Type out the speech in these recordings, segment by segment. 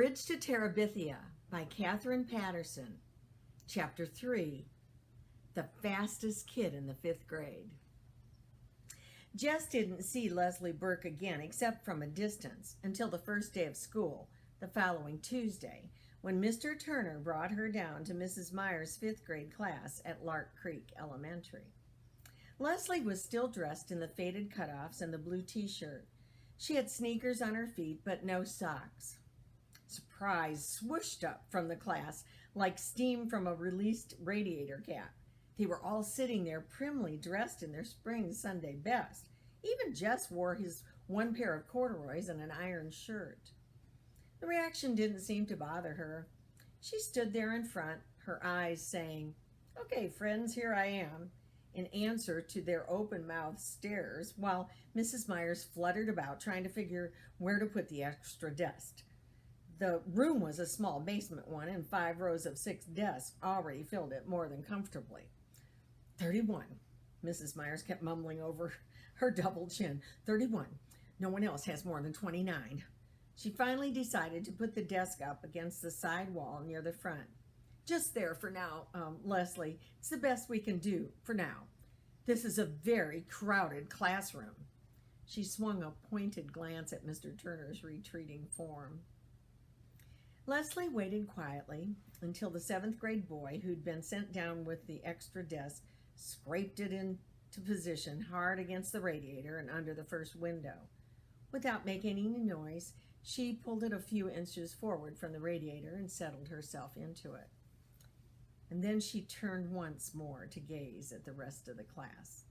Bridge to Terabithia by Katherine Paterson. Chapter 3, The Fastest Kid in the 5th Grade. Jess didn't see Leslie Burke again except from a distance until the first day of school, the following Tuesday, when Mr. Turner brought her down to Mrs. Meyer's 5th grade class at Lark Creek Elementary. Leslie was still dressed in the faded cutoffs and the blue t-shirt. She had sneakers on her feet, but no socks. Surprise swooshed up from the class like steam from a released radiator cap. They were all sitting there primly dressed in their spring Sunday best. Even Jess wore his one pair of corduroys and an iron shirt. The reaction didn't seem to bother her. She stood there in front, her eyes saying, "Okay, friends, here I am," in answer to their open-mouthed stares, while Mrs. Myers fluttered about trying to figure where to put the extra desk. The room was a small basement one, and 5 rows of 6 desks already filled it more than comfortably. 31, Mrs. Myers kept mumbling over her double chin. 31. No one else has more than 29. She finally decided to put the desk up against the side wall near the front. "Just there for now, Leslie. It's the best we can do for now. This is a very crowded classroom." She swung a pointed glance at Mr. Turner's retreating form. Leslie waited quietly until the 7th grade boy, who'd been sent down with the extra desk, scraped it into position hard against the radiator and under the first window. Without making any noise, she pulled it a few inches forward from the radiator and settled herself into it. And then she turned once more to gaze at the rest of the class.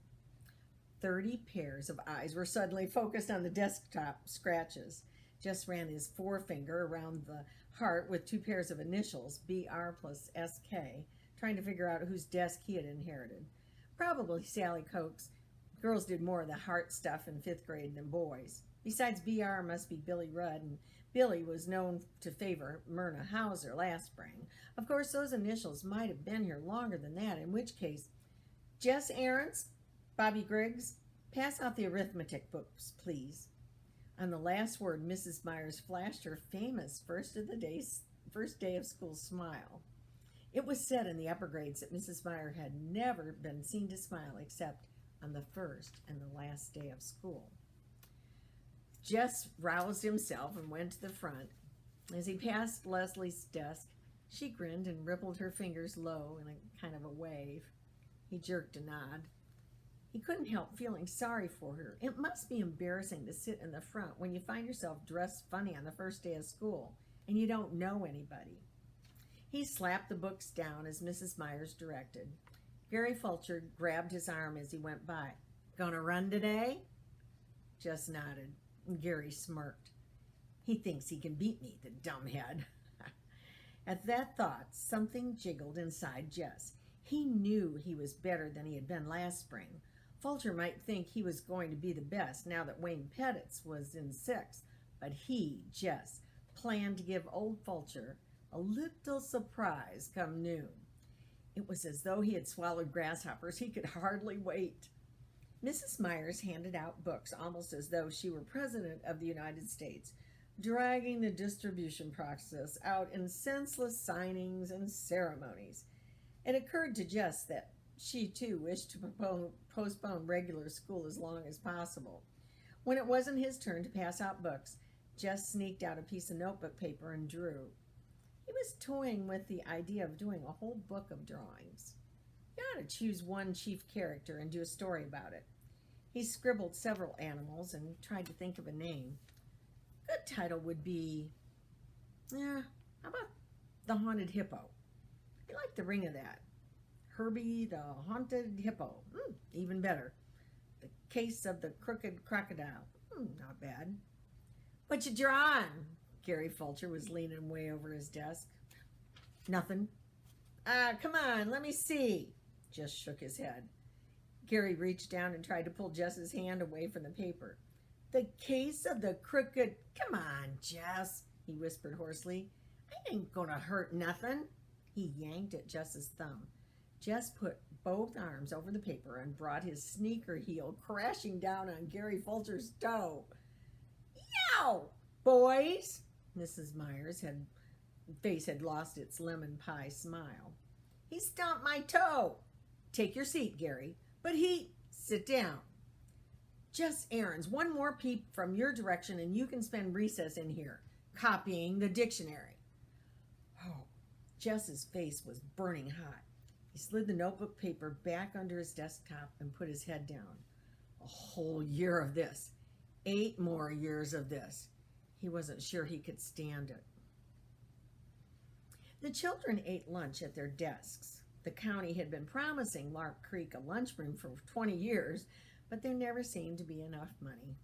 30 pairs of eyes were suddenly focused on the desktop scratches. Jess ran his forefinger around the heart with 2 pairs of initials, BR plus SK, trying to figure out whose desk he had inherited. Probably Sally Coke's. Girls did more of the heart stuff in 5th grade than boys. Besides, BR must be Billy Rudd, and Billy was known to favor Myrna Hauser last spring. Of course, those initials might have been here longer than that, in which case, Jess Aarons, Bobby Griggs, pass out the arithmetic books, please. On the last word, Mrs. Myers flashed her famous first day of school smile. It was said in the upper grades that Mrs. Meyer had never been seen to smile except on the first and the last day of school. Jess roused himself and went to the front. As he passed Leslie's desk, she grinned and rippled her fingers low in a kind of a wave. He jerked a nod. He couldn't help feeling sorry for her. It must be embarrassing to sit in the front when you find yourself dressed funny on the first day of school and you don't know anybody. He slapped the books down as Mrs. Myers directed. Gary Fulcher grabbed his arm as he went by. "Gonna run today?" Jess nodded. Gary smirked. "He thinks he can beat me, the dumbhead." At that thought, something jiggled inside Jess. He knew he was better than he had been last spring. Fulcher might think he was going to be the best now that Wayne Pettitz was in 6th, but he, Jess, planned to give old Fulcher a little surprise come noon. It was as though he had swallowed grasshoppers. He could hardly wait. Mrs. Myers handed out books almost as though she were President of the United States, dragging the distribution process out in senseless signings and ceremonies. It occurred to Jess that she too wished to postpone regular school as long as possible. When it wasn't his turn to pass out books, Jess sneaked out a piece of notebook paper and drew. He was toying with the idea of doing a whole book of drawings. You ought to choose one chief character and do a story about it. He scribbled several animals and tried to think of a name. A good title would be, how about The Haunted Hippo? He liked the ring of that. Herbie the Haunted Hippo. Even better. The Case of the Crooked Crocodile. Not bad. "What you drawing?" Gary Fulcher was leaning way over his desk. "Nothing." Come on, let me see." Jess shook his head. Gary reached down and tried to pull Jess's hand away from the paper. "The Case of the Crooked..." "Come on, Jess," he whispered hoarsely. "I ain't gonna hurt nothing." He yanked at Jess's thumb. Jess put both arms over the paper and brought his sneaker heel crashing down on Gary Fulcher's toe. "Yow, boys!" Mrs. Myers' face had lost its lemon pie smile. He stomped my toe. Take your seat, Gary. But sit down. Just errands. One more peep from your direction and you can spend recess in here, copying the dictionary. Oh, Jess's face was burning hot. He slid the notebook paper back under his desktop and put his head down. A whole year of this. 8 more years of this. He wasn't sure he could stand it. The children ate lunch at their desks. The county had been promising Lark Creek a lunchroom for 20 years, but there never seemed to be enough money.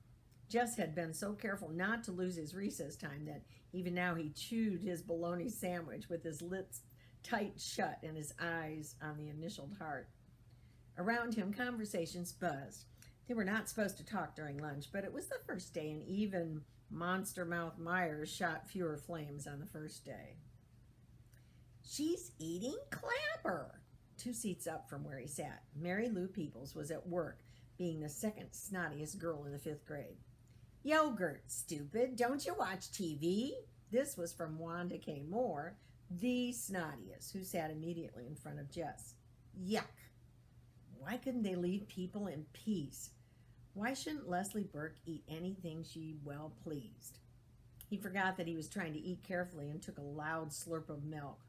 Jess had been so careful not to lose his recess time that even now he chewed his bologna sandwich with his lips tight shut and his eyes on the initialed heart. Around him, conversations buzzed. They were not supposed to talk during lunch, but it was the first day, and even Monster Mouth Myers shot fewer flames on the first day. She's eating clapper. 2 seats up from where he sat, Mary Lou Peoples was at work, being the second snottiest girl in the 5th grade. Yogurt, stupid. Don't you watch TV? This was from Wanda K. Moore, the snottiest, who sat immediately in front of Jess. Yuck. Why couldn't they leave people in peace? Why shouldn't Leslie Burke eat anything she well pleased? He forgot that he was trying to eat carefully and took a loud slurp of milk.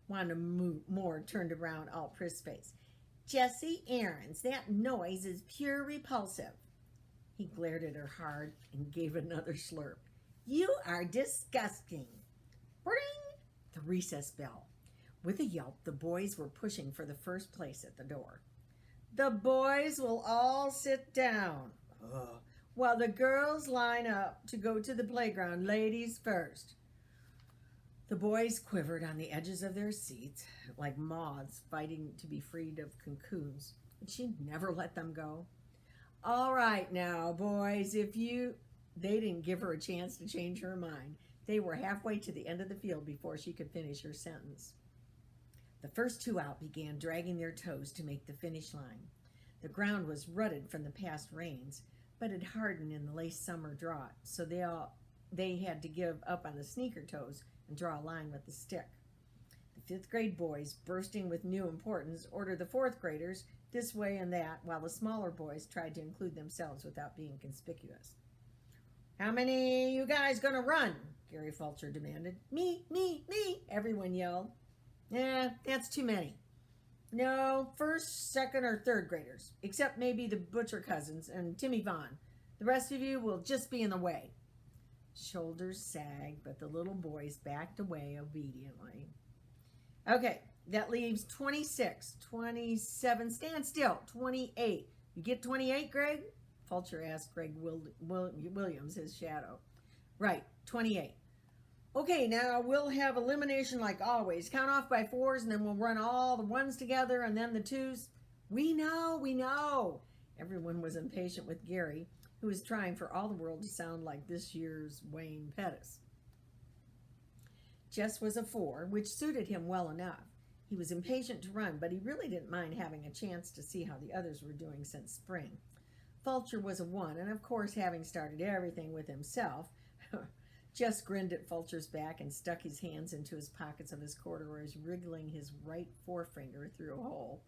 Wanda Moore turned around, all priss-faced. Jessie Aarons, that noise is pure repulsive. He glared at her hard and gave another slurp. You are disgusting. Ring! The recess bell. With a yelp, the boys were pushing for the first place at the door. The boys will all sit down. Ugh. While the girls line up to go to the playground, ladies first. The boys quivered on the edges of their seats like moths fighting to be freed of cocoons. But she'd never let them go. All right now, boys, They didn't give her a chance to change her mind. They were halfway to the end of the field before she could finish her sentence. The first 2 out began dragging their toes to make the finish line. The ground was rutted from the past rains, but had hardened in the late summer drought, so they had to give up on the sneaker toes and draw a line with the stick. The 5th grade boys, bursting with new importance, ordered the 4th graders this way and that, while the smaller boys tried to include themselves without being conspicuous. How many you guys gonna run? Gary Fulcher demanded. Me, everyone yelled. That's too many. No, 1st, 2nd, or 3rd graders, except maybe the Butcher cousins and Timmy Vaughn. The rest of you will just be in the way. Shoulders sagged, but the little boys backed away obediently. Okay, that leaves 26, 27, stand still, 28. You get 28, Greg? Fulcher asked Greg Williams, his shadow. Right, 28. Okay, now we'll have elimination like always. Count off by 4s, and then we'll run all the 1s together and then the 2s. We know. Everyone was impatient with Gary, who was trying for all the world to sound like this year's Wayne Pettis. Jess was a 4, which suited him well enough. He was impatient to run, but he really didn't mind having a chance to see how the others were doing since spring. Fulcher was a 1, and of course, having started everything with himself, Jess grinned at Fulcher's back and stuck his hands into his pockets of his corduroys, wriggling his right forefinger through a hole.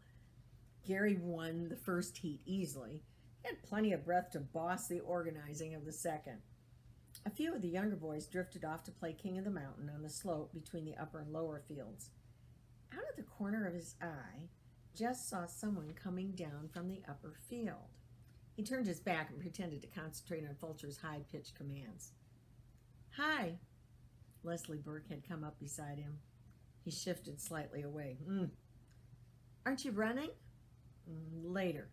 Gary won the first heat easily. He had plenty of breath to boss the organizing of the second. A few of the younger boys drifted off to play King of the Mountain on the slope between the upper and lower fields. Out of the corner of his eye, Jess saw someone coming down from the upper field. He turned his back and pretended to concentrate on Fulcher's high-pitched commands. Hi. Leslie Burke had come up beside him. He shifted slightly away. Aren't you running? Later.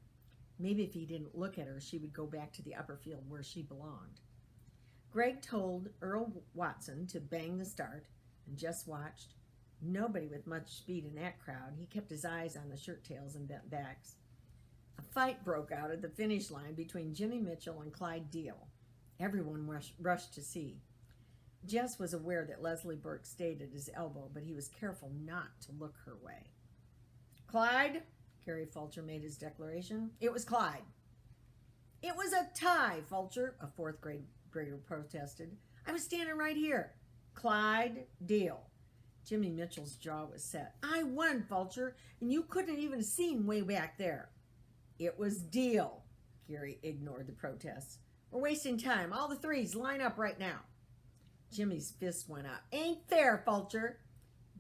Maybe if he didn't look at her, she would go back to the upper field where she belonged. Greg told Earl Watson to bang the start, and Jess watched. Nobody with much speed in that crowd. He kept his eyes on the shirt tails and bent backs. A fight broke out at the finish line between Jimmy Mitchell and Clyde Deal. Everyone rushed to see. Jess was aware that Leslie Burke stayed at his elbow, but he was careful not to look her way. Clyde, Gary Fulcher made his declaration. It was Clyde. It was a tie, Fulcher, a 4th grader protested. I was standing right here. Clyde, deal. Jimmy Mitchell's jaw was set. I won, Fulcher, and you couldn't even see him way back there. It was deal. Gary ignored the protests. We're wasting time. All the threes, line up right now. Jimmy's fist went up. Ain't fair, Fulcher.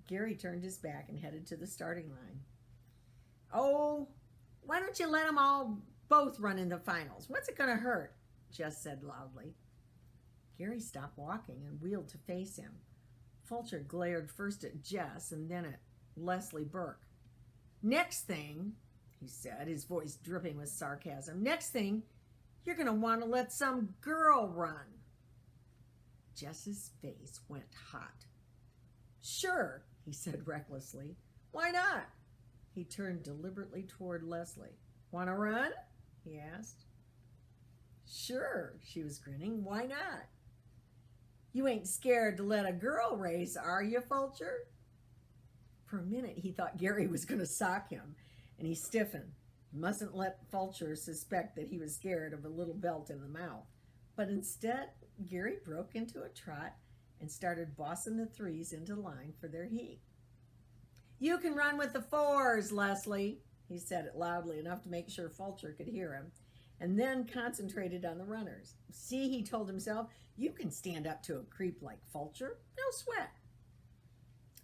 Gary turned his back and headed to the starting line. Oh, why don't you let them all both run in the finals? What's it going to hurt? Jess said loudly. Gary stopped walking and wheeled to face him. Fulcher glared first at Jess and then at Leslie Burke. Next thing, he said, his voice dripping with sarcasm, next thing, you're going to want to let some girl run. Jess's face went hot. Sure, he said recklessly. Why not? He turned deliberately toward Leslie. Want to run? He asked. Sure, she was grinning. Why not? You ain't scared to let a girl race, are you, Fulcher? For a minute, he thought Gary was going to sock him, and he stiffened. He mustn't let Fulcher suspect that he was scared of a little belt in the mouth. But instead, Gary broke into a trot and started bossing the threes into line for their heat. You can run with the fours, Leslie, he said it loudly enough to make sure Fulcher could hear him, and then concentrated on the runners. See, he told himself, you can stand up to a creep like Fulcher. No sweat.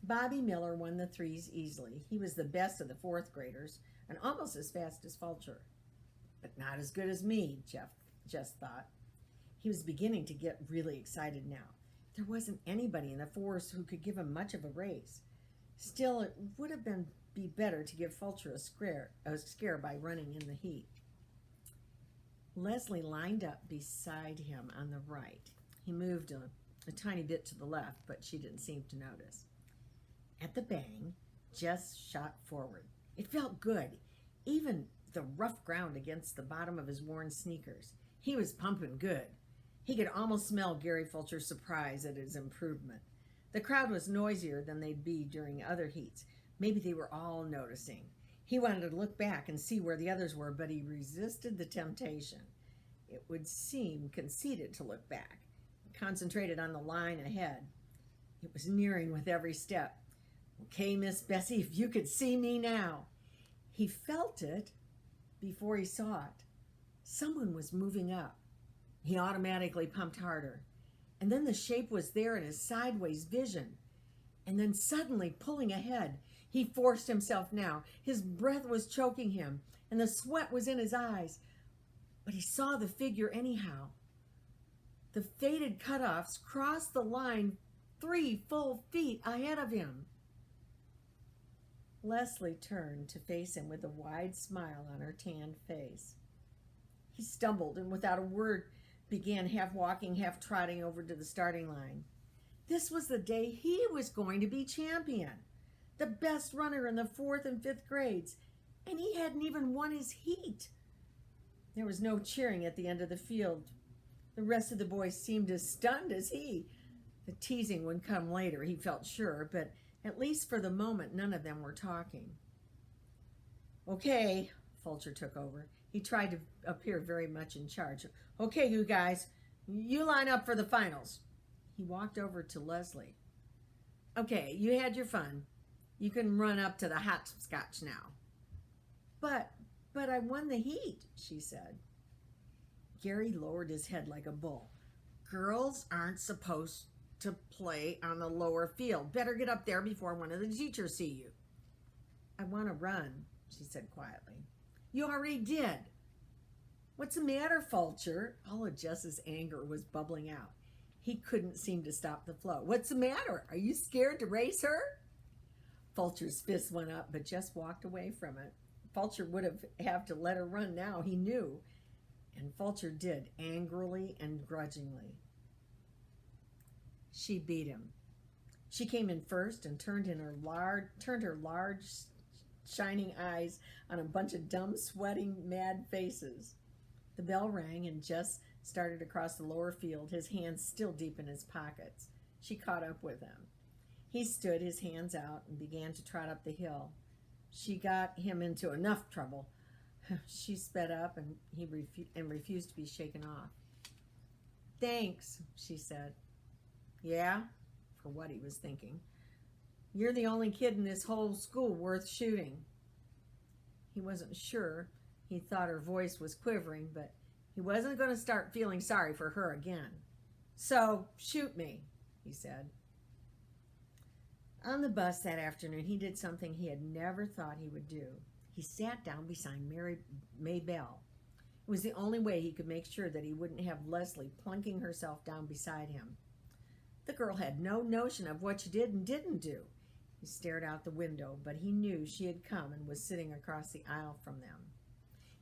Bobby Miller won the threes easily. He was the best of the fourth graders and almost as fast as Fulcher. But not as good as me, Jeff thought. He was beginning to get really excited now. There wasn't anybody in the fours who could give him much of a race. Still, it would have be better to give Fulcher a scare by running in the heat. Leslie lined up beside him on the right. He moved a tiny bit to the left, but she didn't seem to notice. At the bang, Jess shot forward. It felt good, even the rough ground against the bottom of his worn sneakers. He was pumping good. He could almost smell Gary Fulcher's surprise at his improvement. The crowd was noisier than they'd be during other heats. Maybe they were all noticing. He wanted to look back and see where the others were, but he resisted the temptation. It would seem conceited to look back. He concentrated on the line ahead. It was nearing with every step. Okay, Miss Bessie, if you could see me now. He felt it before he saw it. Someone was moving up. He automatically pumped harder. And then the shape was there in his sideways vision. And then suddenly pulling ahead, he forced himself now. His breath was choking him, and the sweat was in his eyes. But he saw the figure anyhow. The faded cutoffs crossed the line 3 full feet ahead of him. Leslie turned to face him with a wide smile on her tanned face. He stumbled and without a word began half walking, half trotting over to the starting line. This was the day he was going to be champion, the best runner in the 4th and 5th grades, and he hadn't even won his heat. There was no cheering at the end of the field. The rest of the boys seemed as stunned as he. The teasing would come later, he felt sure, but at least for the moment, none of them were talking. Okay, Fulcher took over. He tried to appear very much in charge. Okay, you guys, you line up for the finals. He walked over to Leslie. Okay, you had your fun. You can run up to the hopscotch now. But I won the heat, she said. Gary lowered his head like a bull. Girls aren't supposed to play on the lower field. Better get up there before one of the teachers see you. I want to run, she said quietly. You already did. What's the matter, Fulcher? All of Jess's anger was bubbling out. He couldn't seem to stop the flow. What's the matter? Are you scared to race her? Fulcher's fist went up, but Jess walked away from it. Fulcher would have to let her run now, he knew. And Fulcher did, angrily and grudgingly. She beat him. She came in first and turned her large, shining eyes on a bunch of dumb, sweating, mad faces. The bell rang and Jess started across the lower field, his hands still deep in his pockets. She caught up with him. He stood, his hands out, and began to trot up the hill. She got him into enough trouble. She sped up, and he refused to be shaken off. Thanks, she said. Yeah? for what he was thinking. You're the only kid in this whole school worth shooting. He wasn't sure. He thought her voice was quivering, but he wasn't going to start feeling sorry for her again. So, shoot me, he said. On the bus that afternoon, he did something he had never thought he would do. He sat down beside May Bell. It was the only way he could make sure that he wouldn't have Leslie plunking herself down beside him. The girl had no notion of what she did and didn't do. He stared out the window, but he knew she had come and was sitting across the aisle from them.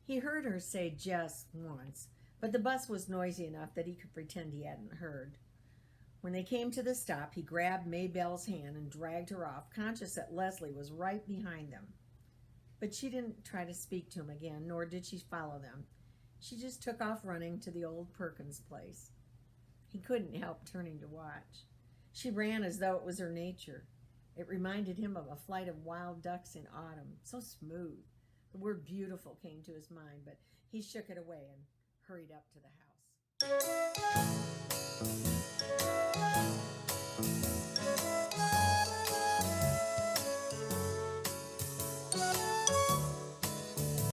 He heard her say "Jess" once, but the bus was noisy enough that he could pretend he hadn't heard. When they came to the stop, he grabbed Maybelle's hand and dragged her off, conscious that Leslie was right behind them. But she didn't try to speak to him again, nor did she follow them. She just took off running to the old Perkins place. He couldn't help turning to watch. She ran as though it was her nature. It reminded him of a flight of wild ducks in autumn, so smooth. The word beautiful came to his mind, but he shook it away and hurried up to the house.